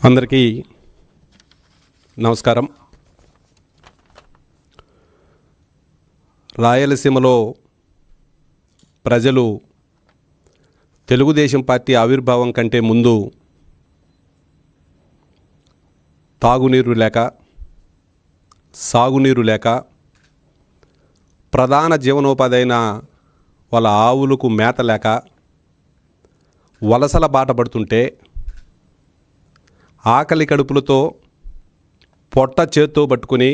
అందరికీ నమస్కారం. రాయలసీమలో ప్రజలు తెలుగుదేశం పార్టీ ఆవిర్భావం కంటే ముందు తాగునీరు లేక, సాగునీరు లేక, ప్రధాన జీవనోపాధి అయిన వాళ్ళ ఆవులకు మేత లేక వలసల బాట పడుతుంటే, ఆకలి కడుపులతో పొట్ట చేత్తో పట్టుకుని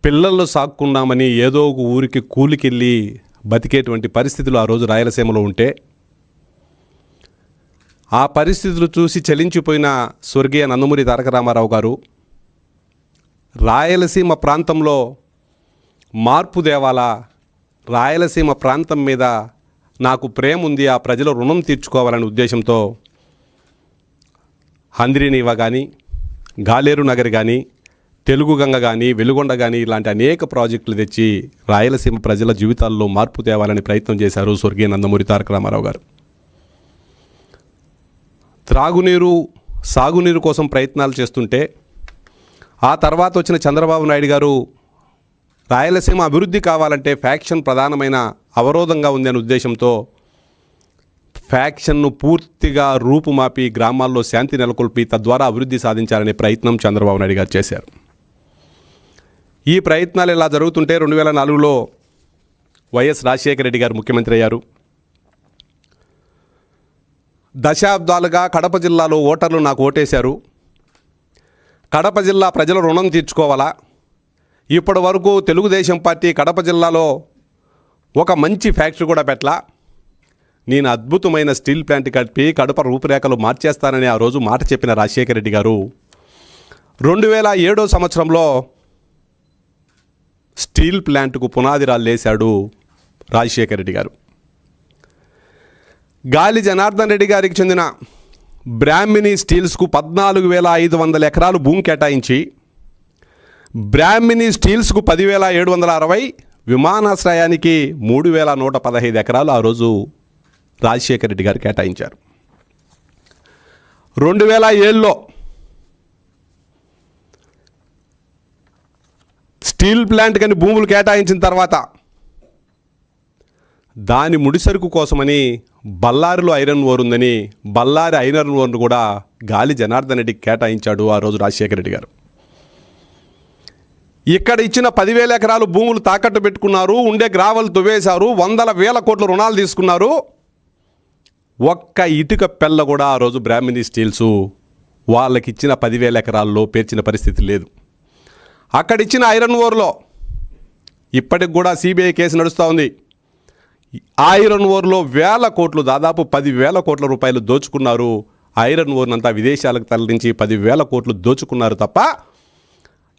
పిల్లలు సాక్కున్నామని ఏదో ఒక ఊరికి కూలికెళ్ళి బతికేటువంటి పరిస్థితులు ఆ రోజు రాయలసీమలో ఉంటే, ఆ పరిస్థితులు చూసి చలించిపోయిన స్వర్గీయ నందమూరి తారక రామారావు గారు రాయలసీమ ప్రాంతంలో మార్పు దేవాలా, రాయలసీమ ప్రాంతం మీద నాకు ప్రేమ ఉంది, ఆ ప్రజల రుణం తీర్చుకోవాలనే ఉద్దేశంతో హంద్రీనీవా కానీ, గాలేరు నగర్ కానీ, తెలుగు గంగ కానీ, వెలుగొండ కానీ ఇలాంటి అనేక ప్రాజెక్టులు తెచ్చి రాయలసీమ ప్రజల జీవితాల్లో మార్పు తేవాలని ప్రయత్నం చేశారు స్వర్గీయ నందమూరి తారక రామారావు గారు. త్రాగునీరు, సాగునీరు కోసం ప్రయత్నాలు చేస్తుంటే, ఆ తర్వాత వచ్చిన చంద్రబాబు నాయుడు గారు రాయలసీమ అభివృద్ధి కావాలంటే ఫ్యాక్షన్ ప్రధానమైన అవరోధంగా ఉందనే ఉద్దేశంతో ఫ్యాక్షన్ను పూర్తిగా రూపుమాపి గ్రామాల్లో శాంతి నెలకొల్పి తద్వారా అభివృద్ధి సాధించాలనే ప్రయత్నం చంద్రబాబు నాయుడు గారు చేశారు. ఈ ప్రయత్నాలు ఇలా జరుగుతుంటే 2004లో వైఎస్ రాజశేఖర రెడ్డి గారు ముఖ్యమంత్రి అయ్యారు. దశాబ్దాలుగా కడప జిల్లాలో ఓటర్లు నాకు ఓటేశారు, కడప జిల్లా ప్రజల రుణం తీర్చుకోవాలా, ఇప్పటి వరకు తెలుగుదేశం పార్టీ కడప జిల్లాలో ఒక మంచి ఫ్యాక్టరీ కూడా పెట్టలా, నేను అద్భుతమైన స్టీల్ ప్లాంట్ కట్టి కడప రూపురేఖలు మార్చేస్తానని ఆ రోజు మాట చెప్పిన రాజశేఖర రెడ్డి గారు 2007 సంవత్సరంలో స్టీల్ ప్లాంట్కు పునాది రాళ్ళేశాడు రాజశేఖర రెడ్డి గారు. గాలి జనార్దన్ రెడ్డి గారికి చెందిన బ్రాహ్మిణి స్టీల్స్కు 14,500 ఎకరాలు భూమి కేటాయించి, బ్రాహ్మిణి స్టీల్స్కు 10,760, విమానాశ్రయానికి 3,115 ఎకరాలు ఆ రోజు రాజశేఖర రెడ్డి గారు కేటాయించారు. 2007లో స్టీల్ ప్లాంట్ కానీ భూములు కేటాయించిన తర్వాత దాని ముడిసరుకు కోసమని బళ్ళారిలో ఐరన్ ఓర్ ఉందని బళ్ళారి ఐరన్ ఓర్ను కూడా గాలి జనార్దన్ రెడ్డికి కేటాయించాడు ఆ రోజు రాజశేఖర రెడ్డి గారు. ఇక్కడ ఇచ్చిన 10,000 ఎకరాలు భూములు తాకట్టు పెట్టుకున్నారు, ఉండే గ్రావెల్ తువ్వేశారు, 100,000 కోట్ల రుణాలు తీసుకున్నారు. ఒక్క ఇటుక పెళ్ళ కూడా ఆ రోజు బ్రాహ్మిణి స్టీల్స్ వాళ్ళకి ఇచ్చిన 10,000 ఎకరాల్లో పేర్చిన పరిస్థితి లేదు. అక్కడిచ్చిన ఐరన్ ఓర్లో ఇప్పటికి కూడా సిబిఐ కేసు నడుస్తూ ఉంది. ఐరన్ ఓర్లో 1,000 కోట్లు, దాదాపు 10,000 కోట్ల రూపాయలు దోచుకున్నారు. ఐరన్ ఓర్నంతా విదేశాలకు తరలించి 10,000 కోట్లు దోచుకున్నారు తప్ప,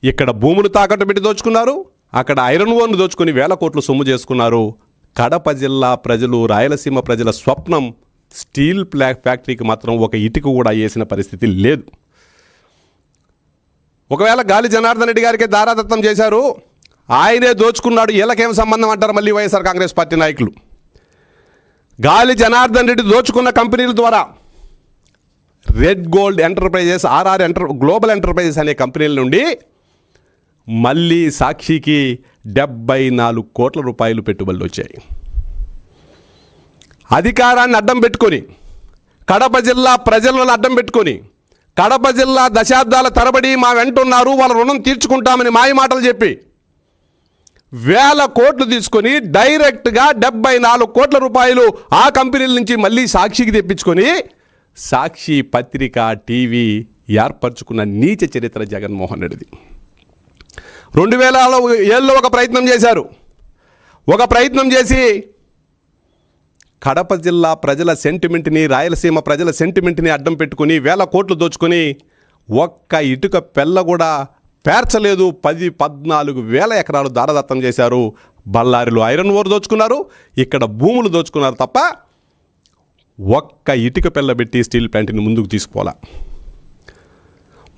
ఇక్కడ భూములు తాకట్టు పెట్టి దోచుకున్నారు, అక్కడ ఐరన్ ఓర్ను దోచుకుని 1,000 కోట్లు సొమ్ము చేసుకున్నారు. కడప జిల్లా ప్రజలు, రాయలసీమ ప్రజల స్వప్నం స్టీల్ ఫ్యాక్టరీకి మాత్రం ఒక ఇటుక కూడా వేసిన పరిస్థితి లేదు. ఒకవేళ గాలి జనార్దన్ రెడ్డి గారికి దారాదత్తం చేశారు, ఆయనే దోచుకున్నాడు, వీళ్ళకేం సంబంధం అంటారు మళ్ళీ వైఎస్ఆర్ కాంగ్రెస్ పార్టీ నాయకులు. గాలి జనార్దన్ రెడ్డి దోచుకున్న కంపెనీల ద్వారా red gold enterprises, global enterprises అనే కంపెనీల నుండి మళ్ళీ సాక్షికి 74 కోట్ల రూపాయలు పెట్టుబడులు వచ్చాయి. అధికారాన్ని అడ్డం పెట్టుకొని, కడప జిల్లా ప్రజలను అడ్డం పెట్టుకొని, కడప జిల్లా దశాబ్దాల తరబడి మా వెంటున్నారు, వాళ్ళ రుణం తీర్చుకుంటామని మాయ మాటలు చెప్పి 1,000 కోట్లు తీసుకొని డైరెక్ట్గా 74 కోట్ల రూపాయలు ఆ కంపెనీల నుంచి మళ్ళీ సాక్షికి తెప్పించుకొని సాక్షి పత్రిక, టీవీ ఏర్పరచుకున్న నీచ చరిత్ర జగన్మోహన్ రెడ్డిది. 2007లో ఒక ప్రయత్నం చేశారు. ఒక ప్రయత్నం చేసి కడప జిల్లా ప్రజల సెంటిమెంట్ని, రాయలసీమ ప్రజల సెంటిమెంట్ని అడ్డం పెట్టుకుని 1,000 కోట్లు దోచుకొని ఒక్క ఇటుక పెళ్ళ కూడా పేర్చలేదు. 14,000 ఎకరాలు దారదత్తం చేశారు. బళ్ళారిలో ఐరన్ ఓర్ దోచుకున్నారు, ఇక్కడ భూములు దోచుకున్నారు తప్ప ఒక్క ఇటుక పెళ్ళ పెట్టి స్టీల్ ప్లాంట్ని ముందుకు తీసుకుపోలా.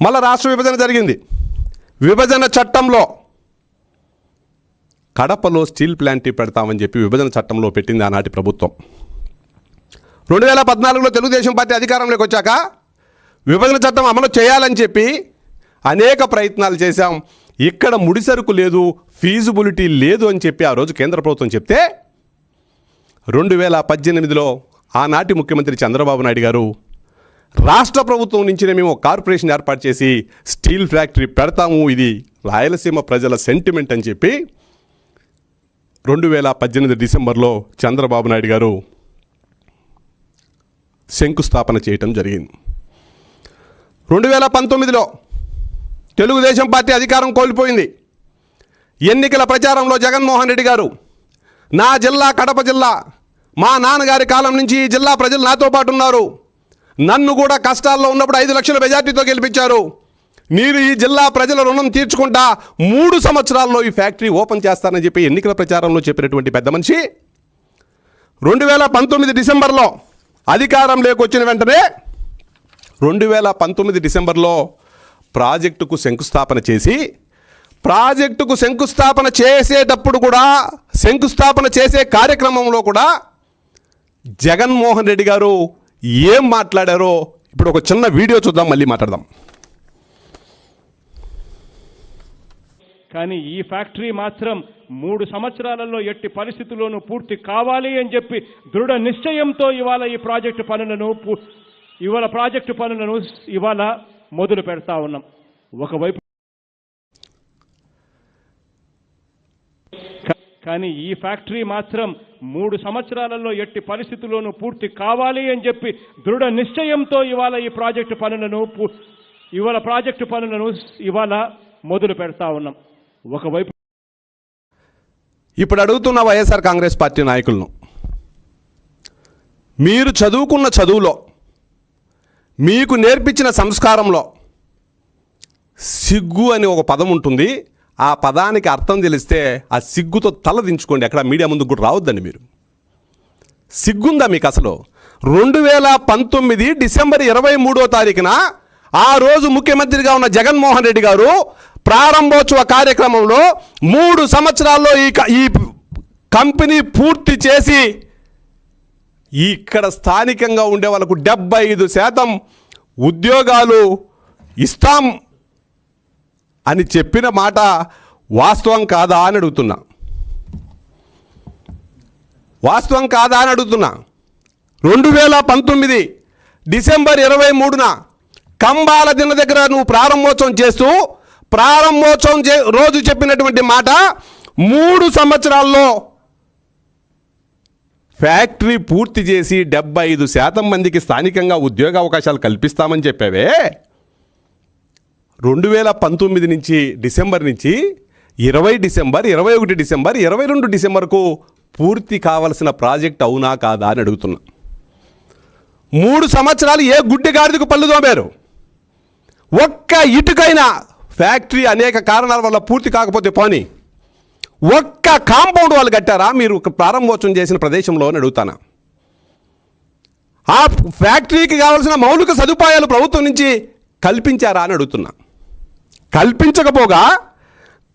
మళ్ళా రాష్ట్ర విభజన జరిగింది. విభజన చట్టంలో కడపలో స్టీల్ ప్లాంట్ పెడతామని చెప్పి విభజన చట్టంలో పెట్టింది ఆనాటి ప్రభుత్వం. 2014లో తెలుగుదేశం పార్టీ అధికారంలోకి వచ్చాక విభజన చట్టం అమలు చేయాలని చెప్పి అనేక ప్రయత్నాలు చేశాం. ఇక్కడ ముడిసరుకు లేదు, ఫీజిబిలిటీ లేదు అని చెప్పి ఆ రోజు కేంద్ర ప్రభుత్వం చెప్తే 2018లో ఆనాటి ముఖ్యమంత్రి చంద్రబాబు నాయుడు గారు రాష్ట్ర ప్రభుత్వం నుంచి మేము కార్పొరేషన్ ఏర్పాటు చేసి స్టీల్ ఫ్యాక్టరీ పెడతాము, ఇది రాయలసీమ ప్రజల సెంటిమెంట్ అని చెప్పి 2018 డిసెంబర్లో చంద్రబాబు నాయుడు గారు శంకుస్థాపన చేయటం జరిగింది. 2019లో తెలుగుదేశం పార్టీ అధికారం కోల్పోయింది. ఎన్నికల ప్రచారంలో జగన్మోహన్ రెడ్డి గారు నా జిల్లా కడప జిల్లా, మా నాన్నగారి కాలం నుంచి ఈ జిల్లా ప్రజలు నాతో పాటు ఉన్నారు, నన్ను కూడా కష్టాల్లో ఉన్నప్పుడు 5 లక్షల మెజార్టీతో గెలిపించారు, మీరు ఈ జిల్లా ప్రజల రుణం తీర్చుకుంటా 3 సంవత్సరాల్లో ఈ ఫ్యాక్టరీ ఓపెన్ చేస్తానని చెప్పి ఎన్నికల ప్రచారంలో చెప్పినటువంటి పెద్ద మనిషి 2019 డిసెంబర్లో అధికారం లేకొచ్చిన వెంటనే 2019 డిసెంబర్లో ప్రాజెక్టుకు శంకుస్థాపన చేసి, ప్రాజెక్టుకు శంకుస్థాపన చేసేటప్పుడు కూడా, శంకుస్థాపన చేసే కార్యక్రమంలో కూడా జగన్మోహన్ రెడ్డి గారు ఏం మాట్లాడారో ఇప్పుడు ఒక చిన్న వీడియో చూద్దాం, మళ్ళీ మాట్లాడదాం. కానీ ఈ ఫ్యాక్టరీ మాత్రం 3 సంవత్సరాలలో ఎట్టి పరిస్థితుల్లోనూ పూర్తి కావాలి అని చెప్పి దృఢ నిశ్చయంతో ఇవాళ ఈ ప్రాజెక్టు పనులను ఇవాళ మొదలు పెడతా ఉన్నాం. ఒకవైపు కానీ ఈ ఫ్యాక్టరీ మాత్రం 3 సంవత్సరాలలో ఎట్టి పరిస్థితుల్లోనూ పూర్తి కావాలి అని చెప్పి దృఢ నిశ్చయంతో ఇవాళ ఈ ప్రాజెక్టు పనులను ఇవాళ మొదలు పెడతా ఉన్నాం. ఒకవైపు ఇప్పుడు అడుగుతున్న వైఎస్ఆర్ కాంగ్రెస్ పార్టీ నాయకులను, మీరు చదువుకున్న చదువులో, మీకు నేర్పించిన సంస్కారంలో సిగ్గు అని ఒక పదం ఉంటుంది. ఆ పదానికి అర్థం తెలిస్తే ఆ సిగ్గుతో తల దించుకోండి, ఎక్కడ మీడియా ముందుకు కూడా రావద్దండి. మీరు సిగ్గుందా మీకు అసలు? 2019 డిసెంబర్ 23వ తారీఖున ఆ రోజు ముఖ్యమంత్రిగా ఉన్న జగన్మోహన్ రెడ్డి గారు ప్రారంభోత్సవ కార్యక్రమంలో 3 సంవత్సరాల్లో ఈ కంపెనీ పూర్తి చేసి ఇక్కడ స్థానికంగా ఉండే వాళ్ళకు 75% ఉద్యోగాలు ఇస్తాం అని చెప్పిన మాట వాస్తవం కాదా అని అడుగుతున్నా. వాస్తవం కాదా అని అడుగుతున్నా. 2019 డిసెంబర్ 23న కంబాల దిన దగ్గర నువ్వు ప్రారంభోత్సవం చేస్తూ రోజు చెప్పినటువంటి మాట 3 సంవత్సరాల్లో ఫ్యాక్టరీ పూర్తి చేసి 75% మందికి స్థానికంగా ఉద్యోగ అవకాశాలు కల్పిస్తామని చెప్పావే. 2019 నుంచి డిసెంబర్ నుంచి 20 డిసెంబర్, 21 డిసెంబర్, 22 డిసెంబర్కు పూర్తి కావలసిన ప్రాజెక్ట్ అవునా కాదా అని అడుగుతున్నా. 3 సంవత్సరాలు ఏ గుడ్డిగాడిదకు పళ్ళు తోమారు? ఒక్క ఇటుకైనా ఫ్యాక్టరీ అనేక కారణాల వల్ల పూర్తి కాకపోతే పోనీ ఒక్క కాంపౌండ్ వాళ్ళు కట్టారా మీరు ప్రారంభోత్సవం చేసిన ప్రదేశంలో అని అడుగుతానా. ఆ ఫ్యాక్టరీకి కావాల్సిన మౌలిక సదుపాయాలు ప్రభుత్వం నుంచి కల్పించారా అని అడుగుతున్నా. కల్పించకపోగా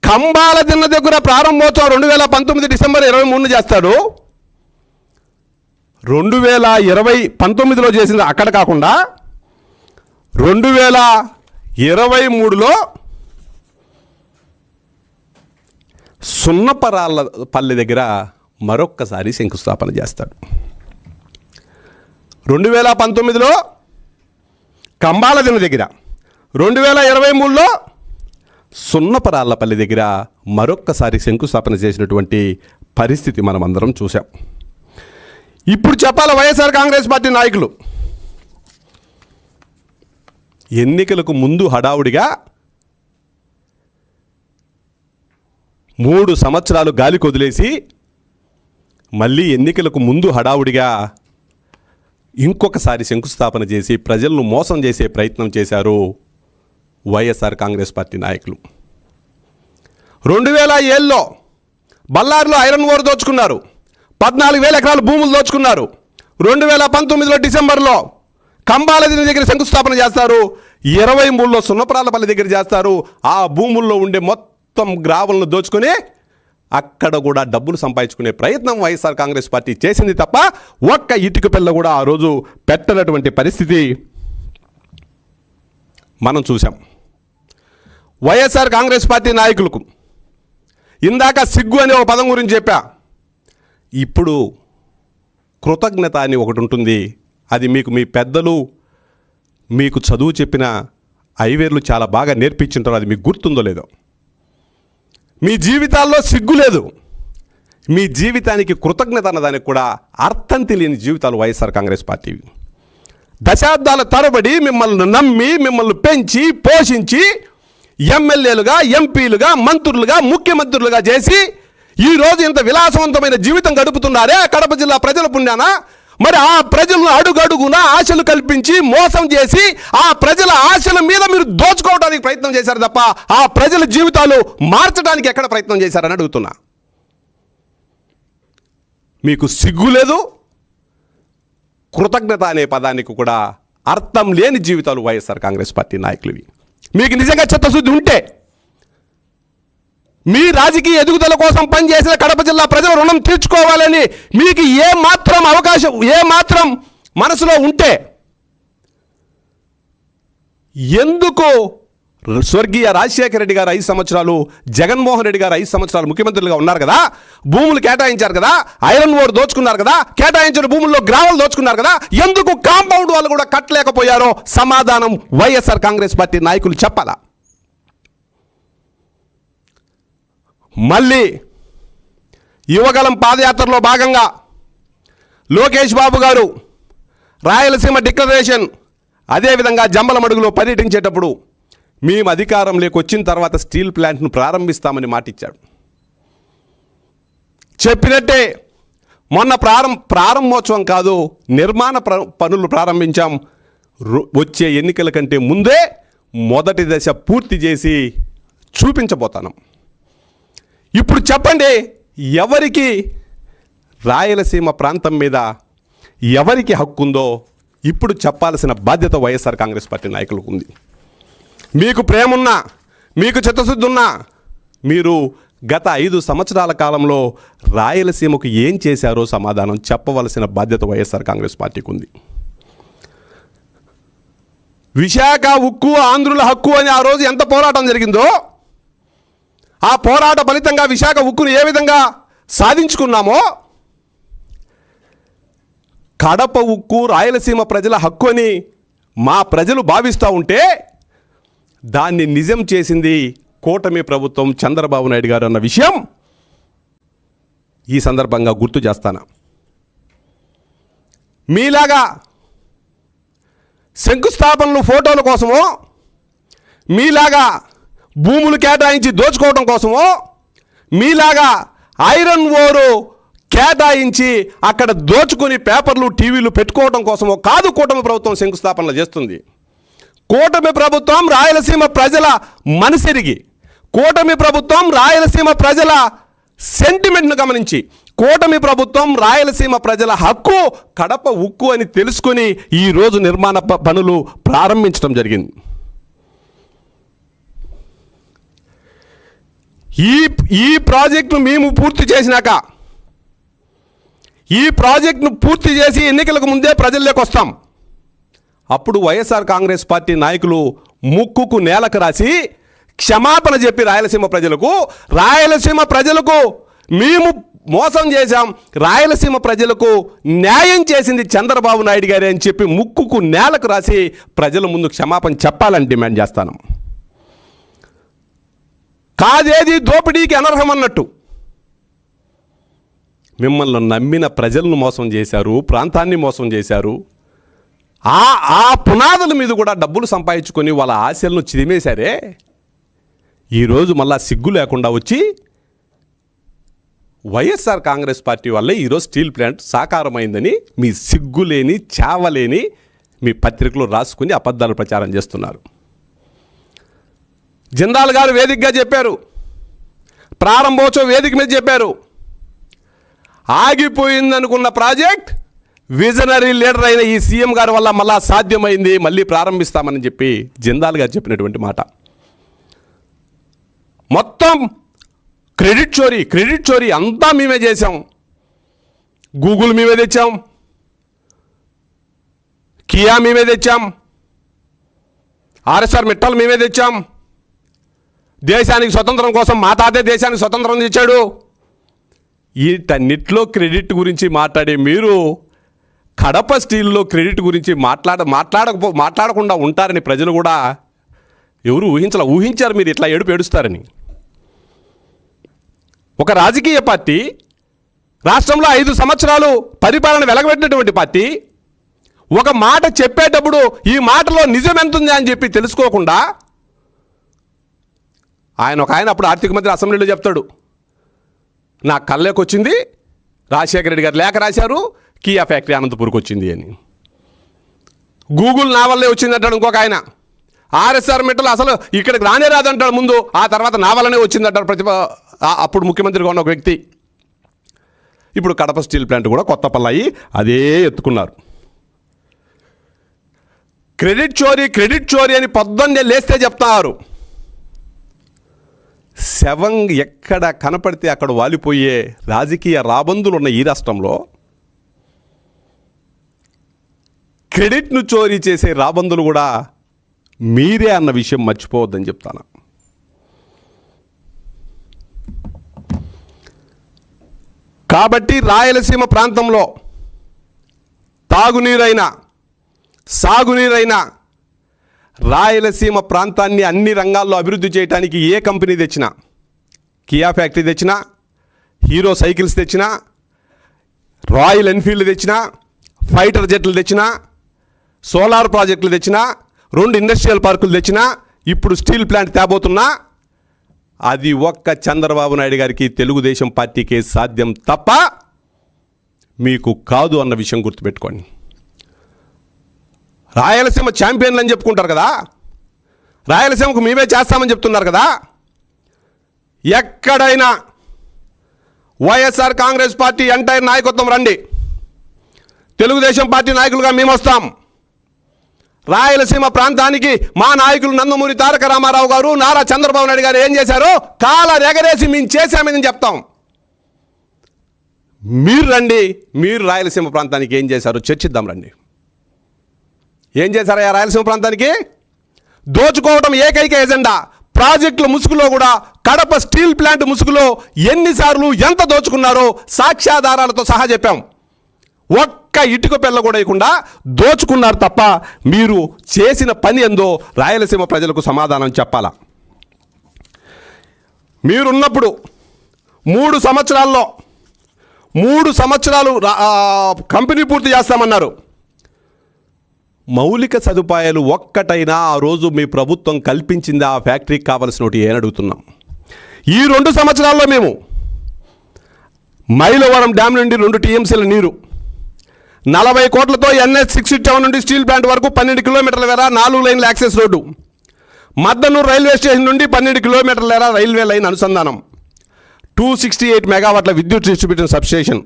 కంబాల దిన్న దగ్గర ప్రారంభోత్సవం 2019 డిసెంబర్ 23 చేస్తాడు. 2019లో చేసింది అక్కడ కాకుండా 2023లో సున్నపరాళ్ళపల్లి దగ్గర మరొక్కసారి శంకుస్థాపన చేస్తాడు. 2019లో కంబాల దిన దగ్గర, 2023లో సున్నపరాళ్ళపల్లి దగ్గర మరొక్కసారి శంకుస్థాపన చేసినటువంటి పరిస్థితి మనం అందరం చూసాం. ఇప్పుడు చెప్పాలి వైఎస్ఆర్ కాంగ్రెస్ పార్టీ నాయకులు, ఎన్నికలకు ముందు హడావుడిగా 3 సంవత్సరాలు గాలి కొదిలేసి మళ్ళీ ఎన్నికలకు ముందు హడావుడిగా ఇంకొకసారి శంకుస్థాపన చేసి ప్రజలను మోసం చేసే ప్రయత్నం చేశారు వైఎస్ఆర్ కాంగ్రెస్ పార్టీ నాయకులు. 2007లో బళ్ళారిలో ఐరన్ ఓర్ దోచుకున్నారు, 14,000 ఎకరాల భూములు దోచుకున్నారు. 2019లో డిసెంబర్లో కంబాల దగ్గర శంకుస్థాపన చేస్తారు, 23లో సున్నపరాళ్ళపల్లి దగ్గర చేస్తారు. ఆ భూముల్లో ఉండే మొత్తం గ్రావెల్ను దోచుకొని అక్కడ కూడా డబ్బులు సంపాదించుకునే ప్రయత్నం వైఎస్ఆర్ కాంగ్రెస్ పార్టీ చేసింది తప్ప ఒక్క ఇటుక పిల్ల కూడా ఆ రోజు పెట్టనటువంటి పరిస్థితి మనం చూసాం. వైఎస్ఆర్ కాంగ్రెస్ పార్టీ నాయకులకు ఇందాక సిగ్గు అనే ఒక పదం గురించి చెప్పా. ఇప్పుడు కృతజ్ఞత అని ఒకటి ఉంటుంది. అది మీకు మీ పెద్దలు మీకు చదువు చెప్పిన ఐవేర్లు చాలా బాగా నేర్పించుంటారు. అది మీకు గుర్తుందో లేదో. మీ జీవితాల్లో సిగ్గు లేదు. మీ జీవితానికి కృతజ్ఞత అన్నదానికి కూడా అర్థం తెలియని జీవితాలు వైఎస్ఆర్ కాంగ్రెస్ పార్టీవి. దశాబ్దాల తరబడి మిమ్మల్ని నమ్మి మిమ్మల్ని పెంచి పోషించి ఎమ్మెల్యేలుగా, ఎంపీలుగా, మంత్రులుగా, ముఖ్యమంత్రులుగా చేసి ఈరోజు ఇంత విలాసవంతమైన జీవితం గడుపుతున్నారే కడప జిల్లా ప్రజల పుణ్యాన. మరి ఆ ప్రజలను అడుగడుగున ఆశలు కల్పించి మోసం చేసి ఆ ప్రజల ఆశల మీద మీరు దోచుకోవడానికి ప్రయత్నం చేశారు తప్ప ఆ ప్రజల జీవితాలు మార్చడానికి ఎక్కడ ప్రయత్నం చేశారని అడుగుతున్నా. మీకు సిగ్గు లేదు. కృతజ్ఞత అనే పదానికి కూడా అర్థం లేని జీవితాలు వైఎస్ఆర్ కాంగ్రెస్ పార్టీ నాయకులవి. మీకు నిజంగా చిత్తశుద్ధి ఉంటే మీ రాజకీయ ఎదుగుదల కోసం పనిచేసిన కడప జిల్లా ప్రజల రుణం తీర్చుకోవాలని మీకు ఏ మాత్రం అవకాశం, ఏ మాత్రం మనసులో ఉంటే ఎందుకు స్వర్గీయ రాజశేఖర రెడ్డి గారు 5 సంవత్సరాలు, జగన్మోహన్ రెడ్డి గారు 5 సంవత్సరాలు ముఖ్యమంత్రులుగా ఉన్నారు కదా, భూములు కేటాయించారు కదా, ఐరన్ ఓర్ దోచుకున్నారు కదా, కేటాయించిన భూముల్లో గ్రావెల్ దోచుకున్నారు కదా, ఎందుకు కాంపౌండ్ వాళ్ళు కూడా కట్టలేకపోయారో సమాధానం వైఎస్ఆర్ కాంగ్రెస్ పార్టీ నాయకులు చెప్పాలా. మళ్ళీ యువగలం పాదయాత్రలో భాగంగా లోకేష్ బాబు గారు రాయలసీమ డిక్లరేషన్, అదేవిధంగా జమ్మలమడుగులో పర్యటించేటప్పుడు మేము అధికారంలోకి వచ్చిన తర్వాత స్టీల్ ప్లాంట్ను ప్రారంభిస్తామని మాటిచ్చాడు. చెప్పినట్టే మొన్న ప్రారంభోత్సవం కాదు, నిర్మాణ పనులు ప్రారంభించాం. వచ్చే ఎన్నికల కంటే ముందే మొదటి దశ పూర్తి చేసి చూపించబోతాను. ఇప్పుడు చెప్పండి, ఎవరికి రాయలసీమ ప్రాంతం మీద ఎవరికి హక్కు ఉందో ఇప్పుడు చెప్పాల్సిన బాధ్యత వైఎస్ఆర్ కాంగ్రెస్ పార్టీ నాయకులకు ఉంది. మీకు ప్రేమున్నా, మీకు చిత్తశుద్ధి ఉన్నా మీరు గత 5 సంవత్సరాల కాలంలో రాయలసీమకు ఏం చేశారో సమాధానం చెప్పవలసిన బాధ్యత వైఎస్ఆర్ కాంగ్రెస్ పార్టీకి ఉంది. విశాఖ ఉక్కు ఆంధ్రుల హక్కు అని ఆ రోజు ఎంత పోరాటం జరిగిందో, ఆ పోరాట ఫలితంగా విశాఖ ఉక్కును ఏ విధంగా సాధించుకున్నామో, కడప ఉక్కు రాయలసీమ ప్రజల హక్కు అని మా ప్రజలు భావిస్తూ ఉంటే దాన్ని నిజం చేసింది కూటమి ప్రభుత్వం, చంద్రబాబు నాయుడు గారు అన్న విషయం ఈ సందర్భంగా గుర్తు చేస్తాను. మీలాగా శంకుస్థాపనలు ఫోటోల కోసమో, మీలాగా భూములు కేటాయించి దోచుకోవడం కోసమో, మీలాగా ఐరన్ ఓరు కేటాయించి అక్కడ దోచుకుని పేపర్లు టీవీలు పెట్టుకోవడం కోసమో కాదు కూటమి ప్రభుత్వం శంకుస్థాపనలు చేస్తుంది. కూటమి ప్రభుత్వం రాయలసీమ ప్రజల మనసెరిగి, కూటమి ప్రభుత్వం రాయలసీమ ప్రజల సెంటిమెంట్ను గమనించి, కూటమి ప్రభుత్వం రాయలసీమ ప్రజల హక్కు కడప ఉక్కు అని తెలుసుకుని ఈరోజు నిర్మాణ పనులు ప్రారంభించడం జరిగింది. ఈ ప్రాజెక్టును మేము పూర్తి చేసినాక, ఈ ప్రాజెక్టును పూర్తి చేసి ఎన్నికలకు ముందే ప్రజల్లోకి వస్తాం. అప్పుడు వైఎస్ఆర్ కాంగ్రెస్ పార్టీ నాయకులు ముక్కుకు నేలకు రాసి క్షమాపణ చెప్పి రాయలసీమ ప్రజలకు మేము మోసం చేశాం, రాయలసీమ ప్రజలకు న్యాయం చేసింది చంద్రబాబు నాయుడు గారే అని చెప్పి ముక్కుకు నేలకు రాసి ప్రజల ముందు క్షమాపణ చెప్పాలని డిమాండ్ చేస్తాను. కాదేది దోపిడీకి అనర్హం అన్నట్టు మిమ్మల్ని నమ్మిన ప్రజలను మోసం చేశారు, ప్రాంతాన్ని మోసం చేశారు. ఆ పునాదుల మీద కూడా డబ్బులు సంపాదించుకొని వాళ్ళ ఆశలను చిదిమేశారే. ఈరోజు మళ్ళా సిగ్గు లేకుండా వచ్చి వైఎస్ఆర్ కాంగ్రెస్ పార్టీ వల్లే ఈరోజు స్టీల్ ప్లాంట్ సాకారమైందని మీ సిగ్గులేని, చావలేని మీ పత్రికలు రాసుకుని అబద్ధాలు ప్రచారం చేస్తున్నారు. జిందాల్ గారు వేదికగా చెప్పారు, ప్రారంభోత్సవ వేదిక మీద చెప్పారు, ఆగిపోయిందనుకున్న ప్రాజెక్ట్ విజనరీ లీడర్ అయిన ఈ సీఎం గారి వల్ల మళ్ళా సాధ్యమైంది, మళ్ళీ ప్రారంభిస్తామని చెప్పి జిందాల్ గారు చెప్పినటువంటి మాట. మొత్తం క్రెడిట్ చోరీ అంతా మేమే చేసాం. గూగుల్ మేమే తెచ్చాం, కియా మేమే తెచ్చాం, ఆర్ఎస్ఆర్ మిట్టాలు మేమే తెచ్చాం. దేశానికి స్వతంత్రం కోసం మా తాతే దేశానికి స్వతంత్రం తెచ్చాడు. వీటన్నిటిలో క్రెడిట్ గురించి మాట్లాడే మీరు కడప స్టీల్లో క్రెడిట్ గురించి మాట్లాడకుండా ఉంటారని ప్రజలు కూడా ఎవరు ఊహించారు మీరు ఇట్లా ఏడుస్తారని. ఒక రాజకీయ పార్టీ రాష్ట్రంలో 5 సంవత్సరాలు పరిపాలన వెలగబెట్టినటువంటి పార్టీ ఒక మాట చెప్పేటప్పుడు ఈ మాటలో నిజం ఎంతుంది అని చెప్పి తెలుసుకోకుండా ఆయన అప్పుడు ఆర్థిక మంత్రి అసెంబ్లీలో చెప్తాడు, నా కళ్ళకి వచ్చింది రాజశేఖర రెడ్డి గారు లేఖ రాశారు, కియా ఫ్యాక్టరీ అనంతపూర్కి వచ్చింది అని. గూగుల్ నా వల్లే వచ్చింది అంటాడు ఇంకొక ఆయన. ఆర్ఎస్ఆర్ మెట్టలు అసలు ఇక్కడికి రానే రాదంటాడు ముందు, ఆ తర్వాత నా వల్లనే వచ్చిందంటాడు అప్పుడు ముఖ్యమంత్రిగా ఉన్న ఒక వ్యక్తి. ఇప్పుడు కడప స్టీల్ ప్లాంట్ కూడా కొత్త పల్లయి అదే ఎత్తుకున్నారు. క్రెడిట్ చోరీ అని పొద్దున్నే లేస్తే చెప్తారు. శవం ఎక్కడ కనపడితే అక్కడ వాలిపోయే రాజకీయ రాబందులు ఉన్న ఈ రాష్ట్రంలో క్రెడిట్ను చోరీ చేసే రాబందులు కూడా మీరే అన్న విషయం మర్చిపోవద్దని చెప్తాను. కాబట్టి రాయలసీమ ప్రాంతంలో తాగునీరైనా సాగునీరైనా రాయలసీమ ప్రాంతాన్ని అన్ని రంగాల్లో అభివృద్ధి చేయడానికి ఏ కంపెనీ తెచ్చినా, కియా ఫ్యాక్టరీ తెచ్చినా, హీరో సైకిల్స్ తెచ్చినా, రాయల్ ఎన్ఫీల్డ్ తెచ్చినా, ఫైటర్ జెట్లు తెచ్చినా, సోలార్ ప్రాజెక్టులు తెచ్చినా, 2 ఇండస్ట్రియల్ పార్కులు తెచ్చినా, ఇప్పుడు స్టీల్ ప్లాంట్ తేబోతున్నా, అది ఒక్క చంద్రబాబు నాయుడు గారికి తెలుగుదేశం పార్టీకే సాధ్యం తప్ప మీకు కాదు అన్న విషయం గుర్తుపెట్టుకోండి. రాయలసీమ ఛాంపియన్లు అని చెప్పుకుంటారు కదా, రాయలసీమకు మేమే చేస్తామని చెప్తున్నారు కదా. ఎక్కడైనా వైఎస్ఆర్ కాంగ్రెస్ పార్టీ ఎంటైర్ నాయకత్వం రండి, తెలుగుదేశం పార్టీ నాయకులుగా మేము వస్తాం. రాయలసీమ ప్రాంతానికి మా నాయకులు నందమూరి తారక రామారావు గారు, నారా చంద్రబాబు నాయుడు గారు ఏం చేశారో కాల ఎగరేసి మేము చేశామని చెప్తాం. మీరు రండి, మీరు రాయలసీమ ప్రాంతానికి ఏం చేశారో చర్చిద్దాం రండి. ఏం చేశారయ్యా రాయలసీమ ప్రాంతానికి? దోచుకోవడం ఏకైక ఎజెండా. ప్రాజెక్టుల ముసుగులో కూడా కడప స్టీల్ ప్లాంట్ ముసుగులో ఎన్నిసార్లు ఎంత దోచుకున్నారో సాక్ష్యాధారాలతో సహా చెప్పాం. ఒక్క ఇటుక పిల్ల కూడా వేయకుండా దోచుకున్నారు తప్ప మీరు చేసిన పని ఏందో రాయలసీమ ప్రజలకు సమాధానం చెప్పాలా. మీరున్నప్పుడు 3 సంవత్సరాలు కంపెనీ పూర్తి చేస్తామన్నారు. మౌలిక సదుపాయాలు ఒక్కటైనా ఆ రోజు మీ ప్రభుత్వం కల్పించింది ఆ ఫ్యాక్టరీకి కావలసినవి ఏని అడుగుతున్నాం. ఈ 2 సంవత్సరాల్లో మేము మైలవరం డ్యామ్ నుండి 2 టీఎంసీల నీరు, 40 కోట్లతో NH-67 నుండి స్టీల్ ప్లాంట్ వరకు 12 కిలోమీటర్ల మేర 4 లైన్ల యాక్సెస్ రోడ్డు, మద్దనూరు రైల్వే స్టేషన్ నుండి 12 కిలోమీటర్ల మేర రైల్వే లైన్ అనుసంధానం, 268 మెగావాట్ల విద్యుత్ డిస్ట్రిబ్యూషన్ సబ్స్టేషన్,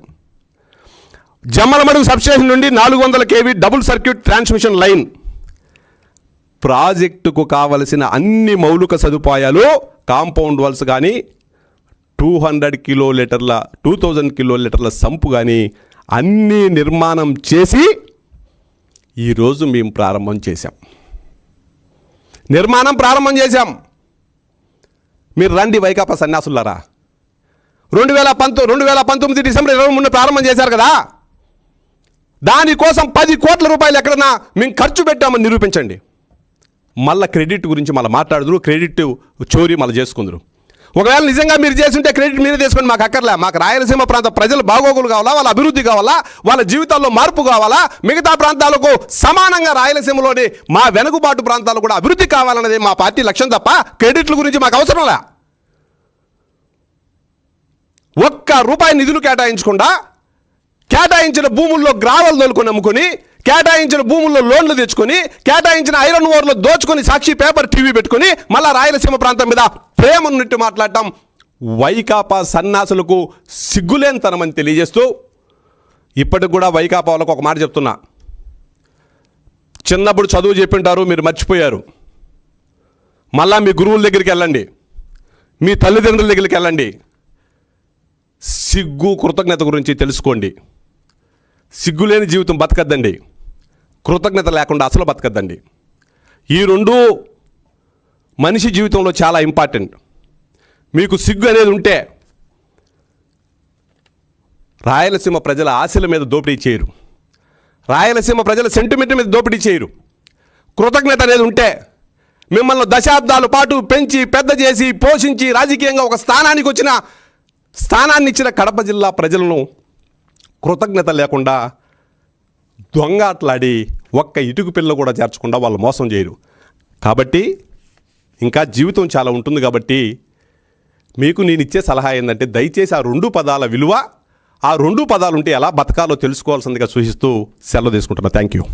జమ్మలమడుగు సబ్స్టేషన్ నుండి 400 kV double circuit transmission line. ప్రాజెక్టుకు కావలసిన అన్ని మౌలిక సదుపాయాలు, కాంపౌండ్ వాల్స్ కానీ 2000 కిలోలీటర్ల సంపు కానీ అన్నీ నిర్మాణం చేసి ఈరోజు మేము ప్రారంభం చేశాం. మీరు రండి వైకాపా సన్యాసులారా. 2019 డిసెంబర్ 23 ప్రారంభం చేశారు కదా, దానికోసం 10 కోట్ల రూపాయలు ఎక్కడన్నా మేము ఖర్చు పెట్టామని నిరూపించండి. మళ్ళీ క్రెడిట్ గురించి మళ్ళీ మాట్లాడుదురు, క్రెడిట్ చోరీ మళ్ళీ చేసుకుందరు. ఒకవేళ నిజంగా మీరు చేస్తుంటే క్రెడిట్ మీరే తీసుకొని మాకు అక్కర్లే. మాకు రాయలసీమ ప్రాంత ప్రజల బాగోగులు కావాలా, వాళ్ళ అభివృద్ధి కావాలా, వాళ్ళ జీవితాల్లో మార్పు కావాలా, మిగతా ప్రాంతాలకు సమానంగా రాయలసీమలోని మా వెనుకబాటు ప్రాంతాలు కూడా అభివృద్ధి కావాలన్నది మా పార్టీ లక్ష్యం తప్ప క్రెడిట్ల గురించి మాకు అవసరంలే. ₹1 నిధులు కేటాయించకుండా కేటాయించిన భూముల్లో గ్రావెల్ తోలుకొని అమ్ముకొని, కేటాయించిన భూముల్లో లోన్లు తెచ్చుకొని, కేటాయించిన ఐరన్ ఓర్లో దోచుకొని సాక్షి పేపర్ టీవీ పెట్టుకొని మళ్ళా రాయలసీమ ప్రాంతం మీద ప్రేమ ఉన్నట్టు మాట్లాడటం వైకాపా సన్నాసులకు సిగ్గులేనితనమని తెలియజేస్తూ, ఇప్పటికి కూడా వైకాపా వాళ్ళకు ఒక మాట చెప్తున్నా. చిన్నప్పుడు చదువు చెప్పింటారు, మీరు మర్చిపోయారు. మళ్ళా మీ గురువుల దగ్గరికి వెళ్ళండి, మీ తల్లిదండ్రుల దగ్గరికి వెళ్ళండి, సిగ్గు కృతజ్ఞత గురించి తెలుసుకోండి. సిగ్గులేని జీవితం బతకద్దండి, కృతజ్ఞత లేకుండా అసలు బతకద్దండి. ఈ 2 మనిషి జీవితంలో చాలా ఇంపార్టెంట్. మీకు సిగ్గు అనేది ఉంటే రాయలసీమ ప్రజల ఆశల మీద దోపిడీ చేయరు, రాయలసీమ ప్రజల సెంటిమెంట్ మీద దోపిడీ చేయరు. కృతజ్ఞత అనేది ఉంటే మిమ్మల్ని దశాబ్దాల పాటు పెంచి పెద్ద చేసి పోషించి రాజకీయంగా ఒక స్థానాన్ని ఇచ్చిన కడప జిల్లా ప్రజలను కృతజ్ఞత లేకుండా దొంగాట్లాడి ఒక్క ఇటుకు పిల్ల కూడా చేర్చకుండా వాళ్ళు మోసం చేయరు. కాబట్టి ఇంకా జీవితం చాలా ఉంటుంది. కాబట్టి మీకు నేను ఇచ్చే సలహా ఏంటంటే దయచేసి ఆ 2 పదాల విలువ, ఆ 2 పదాలు ఉంటే ఎలా బతకాలో తెలుసుకోవాల్సిందిగా సూచిస్తూ సెలవు తీసుకుంటున్నా. Thank you.